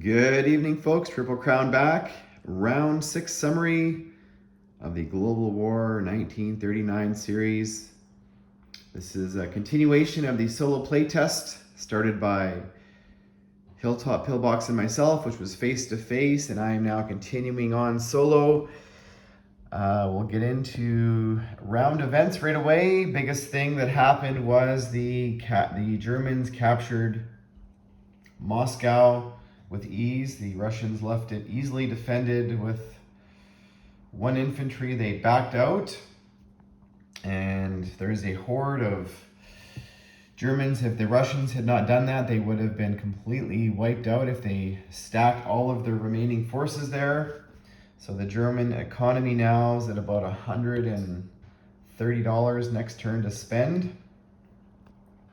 Good evening, folks. Triple Crown back. Round 6 summary of the Global War 1939 series. This is a continuation of the solo playtest started by Hilltop Pillbox and myself, which was face-to-face, and I am now continuing on solo. We'll get into round events right away. Biggest thing that happened was the Germans captured Moscow with ease. The Russians left it easily defended with 1 infantry. They backed out, and there's a horde of Germans. If the Russians had not done that, they would have been completely wiped out if they stacked all of their remaining forces there. So the German economy now is at about $130 next turn to spend,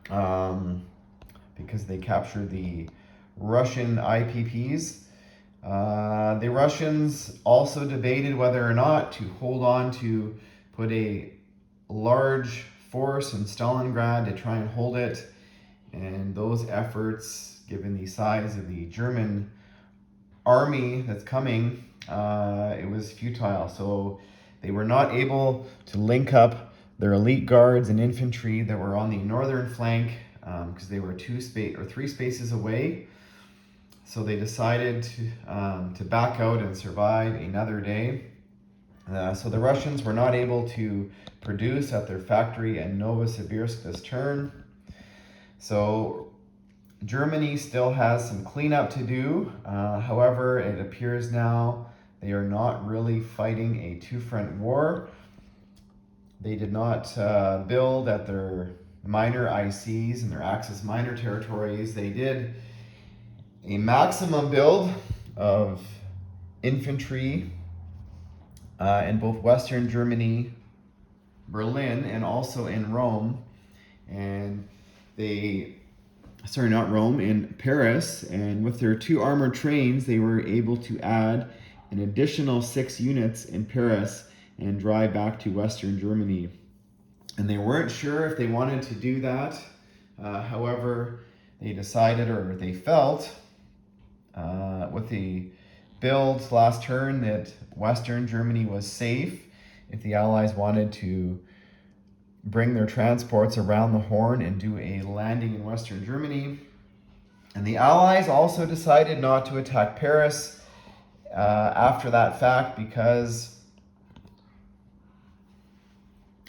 because they captured the Russian IPPs. The Russians also debated whether or not to hold on to put a large force in Stalingrad to try and hold it, and those efforts, given the size of the German army that's coming, it was futile. So they were not able to link up their elite guards and infantry that were on the northern flank, because they were 3 spaces away. So they decided to back out and survive another day. So the Russians were not able to produce at their factory in Novosibirsk this turn. So Germany still has some cleanup to do. However, it appears now they are not really fighting a two-front war. They did not build at their minor ICs and their Axis minor territories. They did a maximum build of infantry in both Western Germany, Berlin, and also in Rome. And in Paris. And with their 2 armored trains, they were able to add an additional 6 units in Paris and drive back to Western Germany. And they weren't sure if they wanted to do that. However, they decided, or they felt, with the builds last turn, that Western Germany was safe if the Allies wanted to bring their transports around the Horn and do a landing in Western Germany. And the Allies also decided not to attack Paris after that fact, because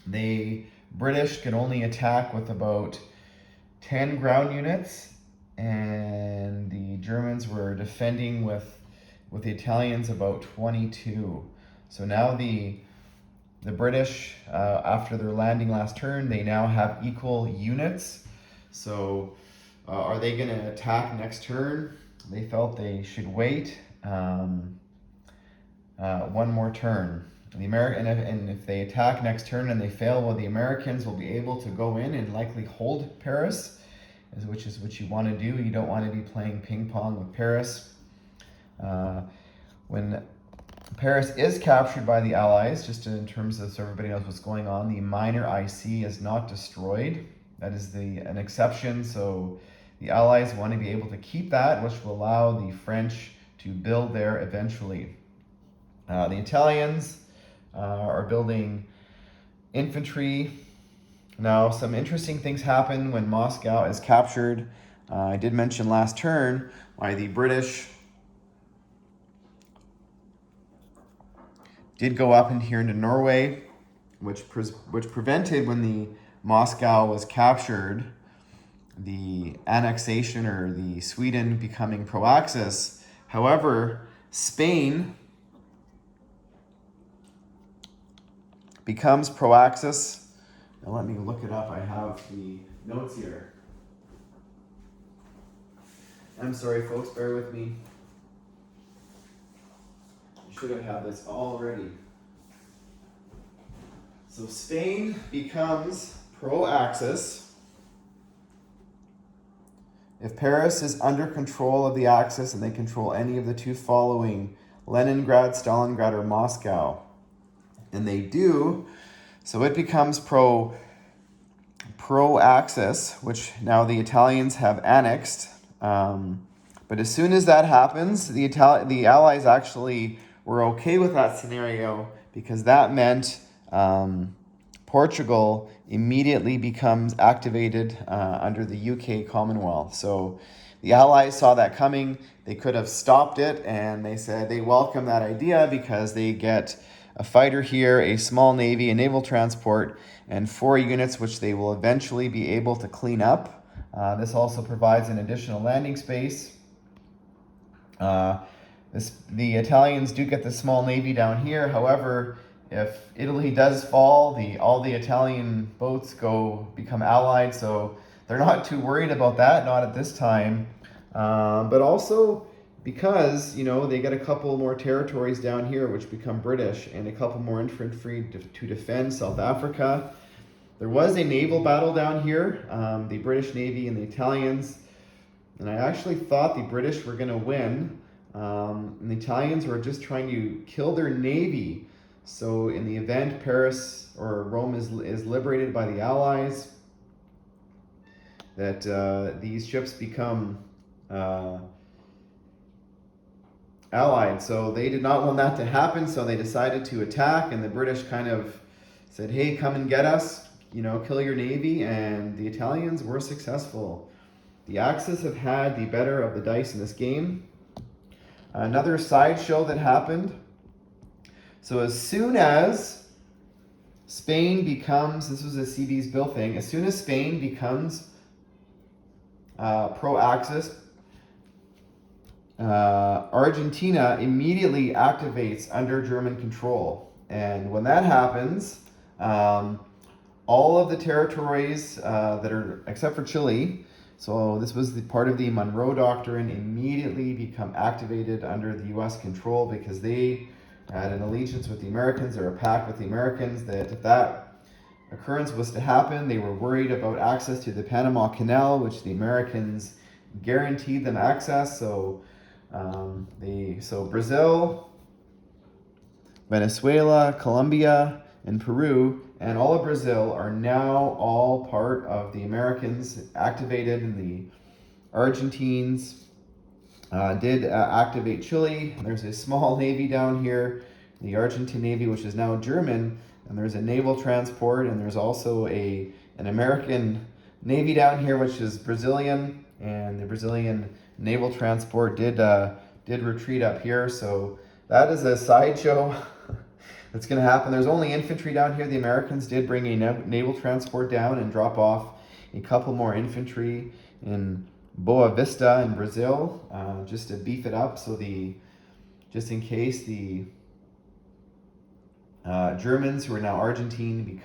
the British could only attack with about 10 ground units, and the Germans were defending with the Italians about 22. So now the British, after their landing last turn, they now have equal units. So are they going to attack next turn? They felt they should wait one more turn. And if they attack next turn and they fail, well, the Americans will be able to go in and likely hold Paris, which is what you want to do. You don't want to be playing ping pong with Paris. When Paris is captured by the Allies, just in terms of so everybody knows what's going on, the minor IC is not destroyed. That is an exception. So the Allies want to be able to keep that, which will allow the French to build there eventually. The Italians are building infantry. Now, some interesting things happen when Moscow is captured. I did mention last turn why the British did go up in here into Norway, which prevented, when the Moscow was captured, the annexation or the Sweden becoming pro-Axis. However, Spain becomes pro-Axis. Now let me look it up. I have the notes here. I'm sorry, folks. Bear with me. I should have had this already. So Spain becomes pro-Axis if Paris is under control of the Axis and they control any of the 2 following: Leningrad, Stalingrad, or Moscow. And they do, so it becomes pro-Axis, which now the Italians have annexed. But But as soon as that happens, the Allies actually were okay with that scenario, because that meant Portugal immediately becomes activated under the UK Commonwealth. So the Allies saw that coming. They could have stopped it, and they said they welcome that idea because they get a fighter here, a small navy, a naval transport, and 4 units which they will eventually be able to clean up. This also provides an additional landing space. The Italians do get the small navy down here. However, if Italy does fall, all the Italian boats become allied, so they're not too worried about that, not at this time. But also because, they get a couple more territories down here which become British, and a couple more infantry to defend South Africa. There was a naval battle down here, the British Navy and the Italians, and I actually thought the British were going to win. And the Italians were just trying to kill their navy. So in the event Paris or Rome is liberated by the Allies, that these ships become allied. So they did not want that to happen, so they decided to attack, and the British kind of said, hey, come and get us, kill your navy, and the Italians were successful. The Axis have had the better of the dice in this game. Another sideshow that happened. So as soon as Spain becomes, this was a CB's bill thing, as soon as Spain becomes pro-Axis, Argentina immediately activates under German control. And when that happens, all of the territories that are, except for Chile, so this was part of the Monroe Doctrine, immediately become activated under the U.S. control, because they had an allegiance with the Americans, or a pact with the Americans, that if that occurrence was to happen, they were worried about access to the Panama Canal, which the Americans guaranteed them access. So Brazil, Venezuela, Colombia, and Peru, and all of Brazil are now all part of the Americans, activated, and the Argentines did activate Chile. There's a small navy down here, the Argentine Navy, which is now German, and there's a naval transport, and there's also an American Navy down here, which is Brazilian, and the Brazilian naval transport did retreat up here. So that is a sideshow that's going to happen. There's only infantry down here. The Americans did bring a naval transport down and drop off a couple more infantry in Boa Vista in Brazil, just to beef it up, so just in case the Germans, who are now Argentine,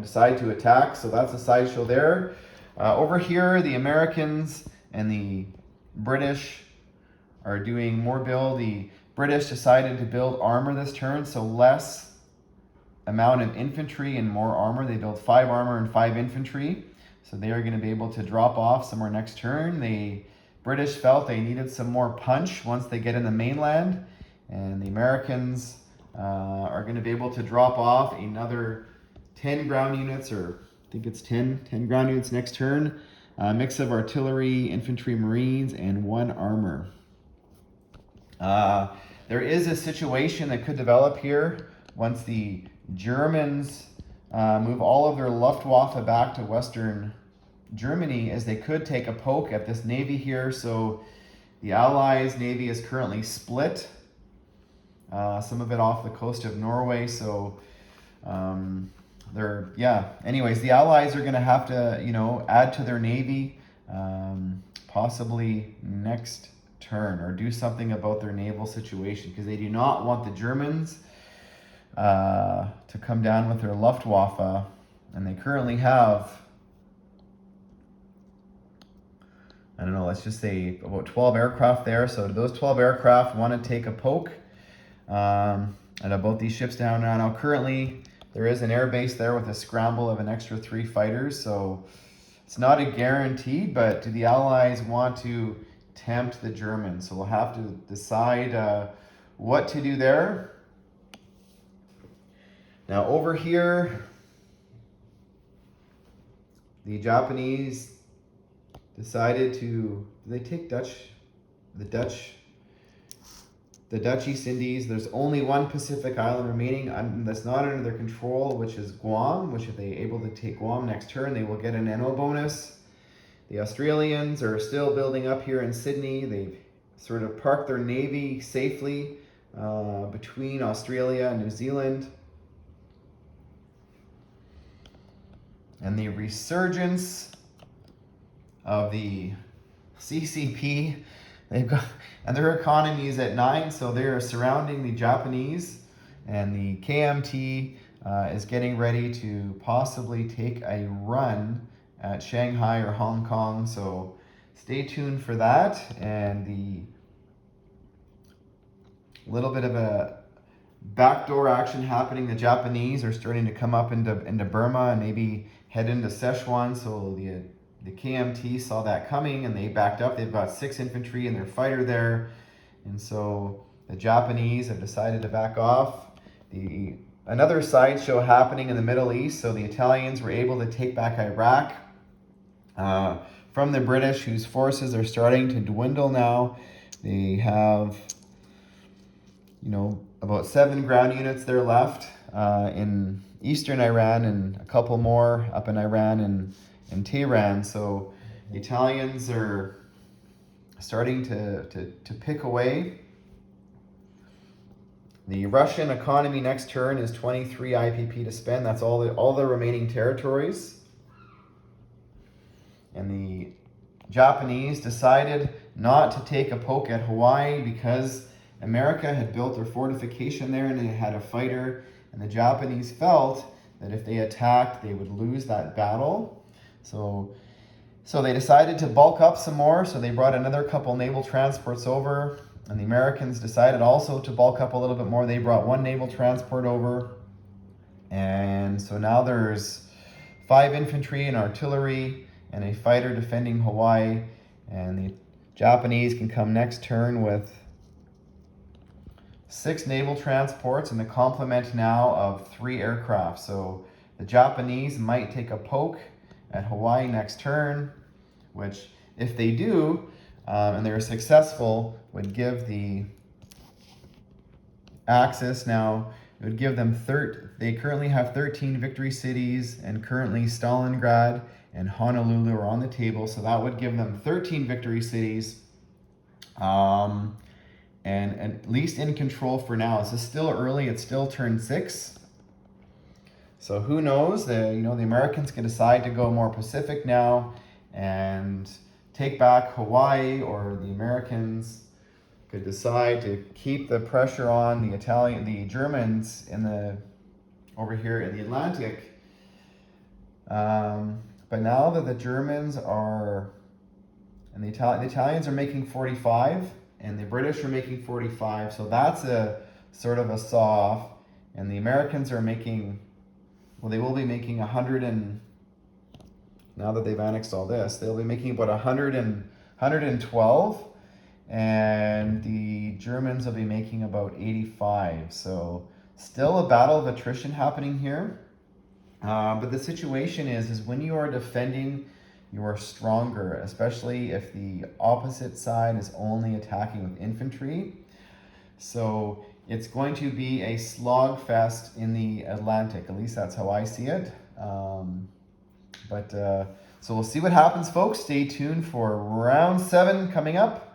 decide to attack. So that's a sideshow there. Over here, the Americans and the British are doing more build. The British decided to build armor this turn, so less amount of infantry and more armor. They built 5 armor and 5 infantry, so they are going to be able to drop off somewhere next turn. The British felt they needed some more punch once they get in the mainland, and the Americans are going to be able to drop off another 10 ground units, or I think it's 10 ground units next turn. A mix of artillery, infantry, marines, and 1 armor. There is a situation that could develop here once the Germans move all of their Luftwaffe back to Western Germany, as they could take a poke at this navy here. So the Allies' navy is currently split, some of it off the coast of Norway. So anyways, the Allies are going to have to, add to their navy, possibly next turn, or do something about their naval situation, because they do not want the Germans to come down with their Luftwaffe, and they currently have, I don't know, let's just say about 12 aircraft there. So those 12 aircraft want to take a poke at about these ships down now. Now currently there is an air base there with a scramble of an extra 3 fighters, so it's not a guarantee, but do the Allies want to tempt the Germans? So we'll have to decide what to do there. Now over here, the Japanese decided to, did they take Dutch? the Dutch East Indies. There's only one Pacific island remaining that's not under their control, which is Guam, which if they're able to take Guam next turn, they will get an NO bonus. The Australians are still building up here in Sydney. They've sort of parked their navy safely between Australia and New Zealand. And the resurgence of the CCP, they've got, and their economy is at 9, so they're surrounding the Japanese, and the KMT is getting ready to possibly take a run at Shanghai or Hong Kong, so stay tuned for that. And the little bit of a backdoor action happening, the Japanese are starting to come up into Burma and maybe head into Sichuan, so the KMT saw that coming and they backed up. They've got 6 infantry and their fighter there, and so the Japanese have decided to back off. Another sideshow happening in the Middle East, so the Italians were able to take back Iraq from the British, whose forces are starting to dwindle now. They have, about 7 ground units there left in eastern Iran, and a couple more up in Iran and Tehran. So the Italians are starting to pick away. The Russian economy next turn is 23 IPP to spend. That's all the remaining territories. And the Japanese decided not to take a poke at Hawaii because America had built their fortification there and they had a fighter, and the Japanese felt that if they attacked, they would lose that battle. So they decided to bulk up some more, so they brought another couple naval transports over, and the Americans decided also to bulk up a little bit more. They brought 1 naval transport over, and so now there's 5 infantry and artillery and a fighter defending Hawaii, and the Japanese can come next turn with 6 naval transports and the complement now of 3 aircraft. So the Japanese might take a poke at Hawaii next turn, which if they do, and they're successful, would give the Axis now, it would give them they currently have 13 victory cities, and currently Stalingrad and Honolulu are on the table, so that would give them 13 victory cities, and at least in control for now. This is still early, it's still turn 6. So who knows, the Americans can decide to go more Pacific now and take back Hawaii, or the Americans could decide to keep the pressure on the Germans over here in the Atlantic. But now that the Germans and the Italians are making 45, and the British are making 45, so that's a sort of a saw-off, and the Americans are making, they will be making 100 and, now that they've annexed all this, they'll be making about 112, and the Germans will be making about 85. So still a battle of attrition happening here. But the situation is when you are defending, you are stronger, especially if the opposite side is only attacking with infantry. So it's going to be a slogfest in the Atlantic. At least that's how I see it. So we'll see what happens, folks. Stay tuned for round 7 coming up.